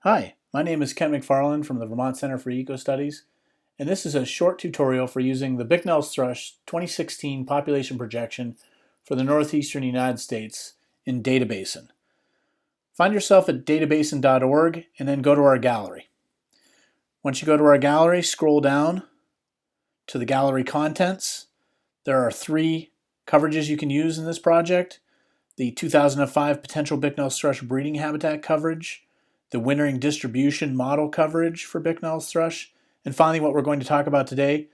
Hi, my name is Ken McFarland from the Vermont Center for Ecostudies, and this is a short tutorial for using the Bicknell thrush 2016 population projection for the northeastern United States in Basin. Find yourself at databasin.org and then go to our gallery. Once you go to our gallery, scroll down to the gallery contents. There are three coverages you can use in this project: the 2005 potential Bicknell thrush breeding habitat coverage, the wintering distribution model coverage for Bicknell thrush, and finally what we're going to talk about today,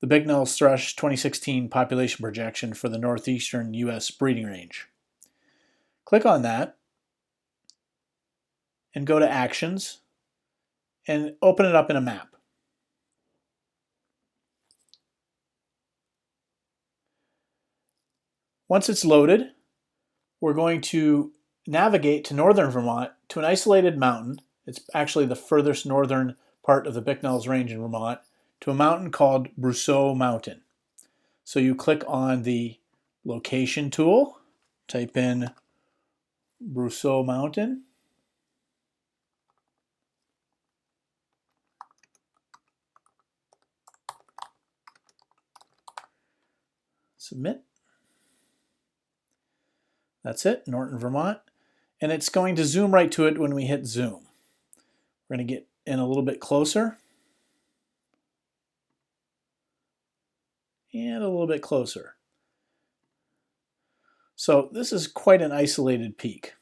the Bicknell thrush 2016 population projection for the northeastern U.S. breeding range. Click on that and go to Actions and open it up in a map. Once it's loaded, we're going to navigate to northern Vermont to an isolated mountain. It's actually the furthest northern part of the Bicknell's range in Vermont, to a mountain called Brosseau Mountain. So you click on the location tool, type in Brosseau Mountain, submit. That's it, Norton, Vermont. And it's going to zoom right to it when we hit zoom. We're going to get in a little bit closer. And a little bit closer. So this is quite an isolated peak.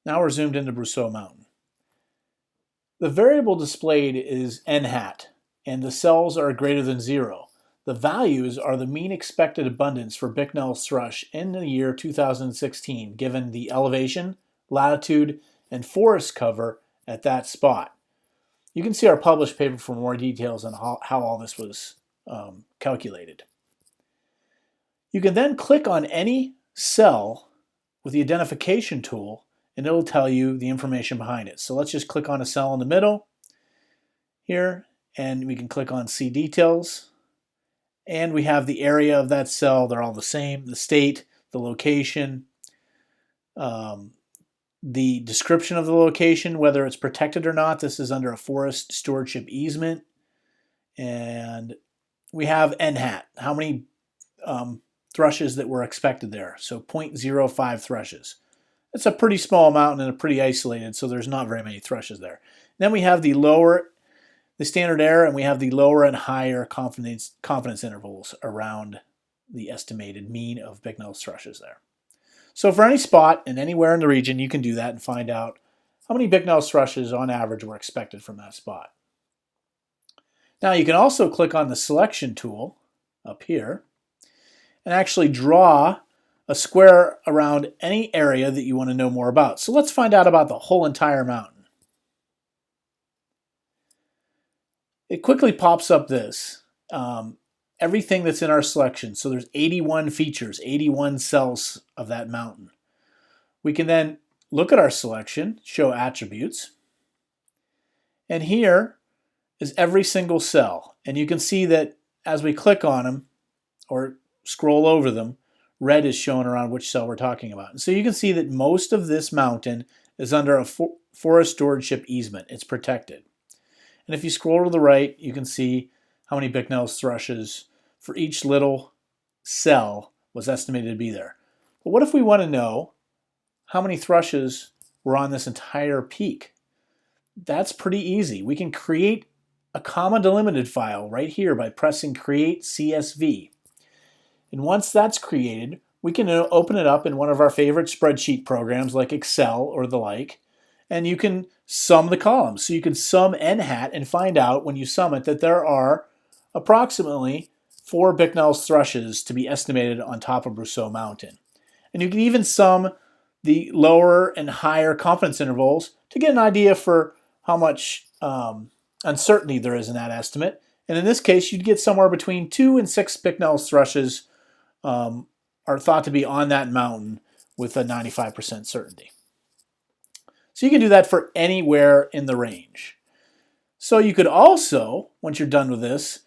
Now we're zoomed into Brosseau Mountain. The variable displayed is n hat, and the cells are greater than 0. The values are the mean expected abundance for Bicknell thrush in the year 2016, given the elevation, latitude, and forest cover at that spot. You can see our published paper for more details on how all this was calculated. You can then click on any cell with the identification tool and it'll tell you the information behind it. So let's just click on a cell in the middle here, and we can click on See Details. And we have the area of that cell. They're all the same: the state, the location, the description of the location, whether it's protected or not. This is under a forest stewardship easement. And we have n hat, how many thrushes that were expected there. So 0.05 thrushes. It's a pretty small mountain and pretty isolated, so there's not very many thrushes there. Then we have the standard error, and we have the lower and higher confidence intervals around the estimated mean of Bicknell thrushes there. So for any spot and anywhere in the region, you can do that and find out how many Bicknell thrushes on average were expected from that spot. Now you can also click on the selection tool up here and actually draw a square around any area that you want to know more about. So let's find out about the whole entire mountain. It quickly pops up this, everything that's in our selection. So there's 81 features, 81 cells of that mountain. We can then look at our selection, show attributes, and here is every single cell. And you can see that as we click on them or scroll over them, red is shown around which cell we're talking about. And so you can see that most of this mountain is under a forest stewardship easement. It's protected. And if you scroll to the right, you can see how many Bicknell thrushes for each little cell was estimated to be there. But what if we want to know how many thrushes were on this entire peak? That's pretty easy. We can create a comma delimited file right here by pressing Create CSV. And once that's created, we can open it up in one of our favorite spreadsheet programs like Excel or the like, and you can sum the columns. So you can sum n hat and find out when you sum it that there are approximately 4 Bicknell thrushes to be estimated on top of Brosseau Mountain. And you can even sum the lower and higher confidence intervals to get an idea for how much uncertainty there is in that estimate. And in this case, you'd get somewhere between 2 and 6 Bicknell thrushes are thought to be on that mountain with a 95% certainty. So you can do that for anywhere in the range. So you could also, once you're done with this,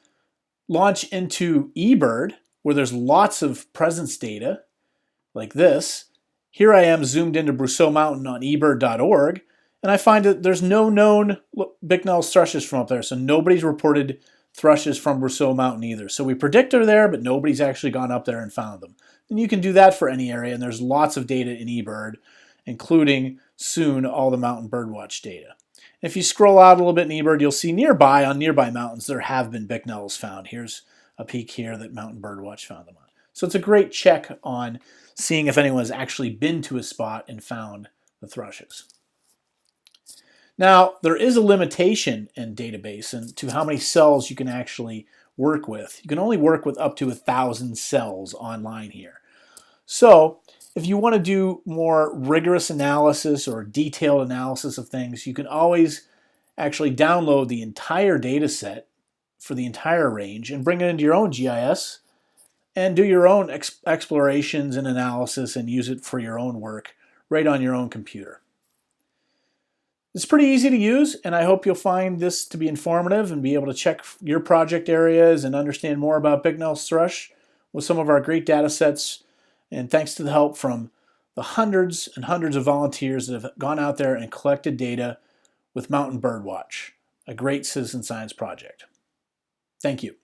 launch into eBird, where there's lots of presence data like this, Here I am zoomed into Brousseau Mountain on ebird.org, and I find that there's no known Bicknell thrushes from up there, so nobody's reported thrushes from Brousseau Mountain either. So we predict they're there, but nobody's actually gone up there and found them. And you can do that for any area, and there's lots of data in eBird, including soon all the mountain birdwatch data. If you scroll out a little bit in eBird, you'll see on nearby mountains, there have been Bicknells found. Here's a peak here that Mountain Birdwatch found them on. So it's a great check on seeing if anyone has actually been to a spot and found the thrushes. Now, there is a limitation in database to how many cells you can actually work with. You can only work with up to 1,000 cells online here. So if you want to do more rigorous analysis or detailed analysis of things, you can always actually download the entire data set for the entire range and bring it into your own GIS and do your own explorations and analysis and use it for your own work right on your own computer. It's pretty easy to use, and I hope you'll find this to be informative and be able to check your project areas and understand more about Bicknell's thrush with some of our great data sets. And thanks to the help from the hundreds and hundreds of volunteers that have gone out there and collected data with Mountain Birdwatch, a great citizen science project. Thank you.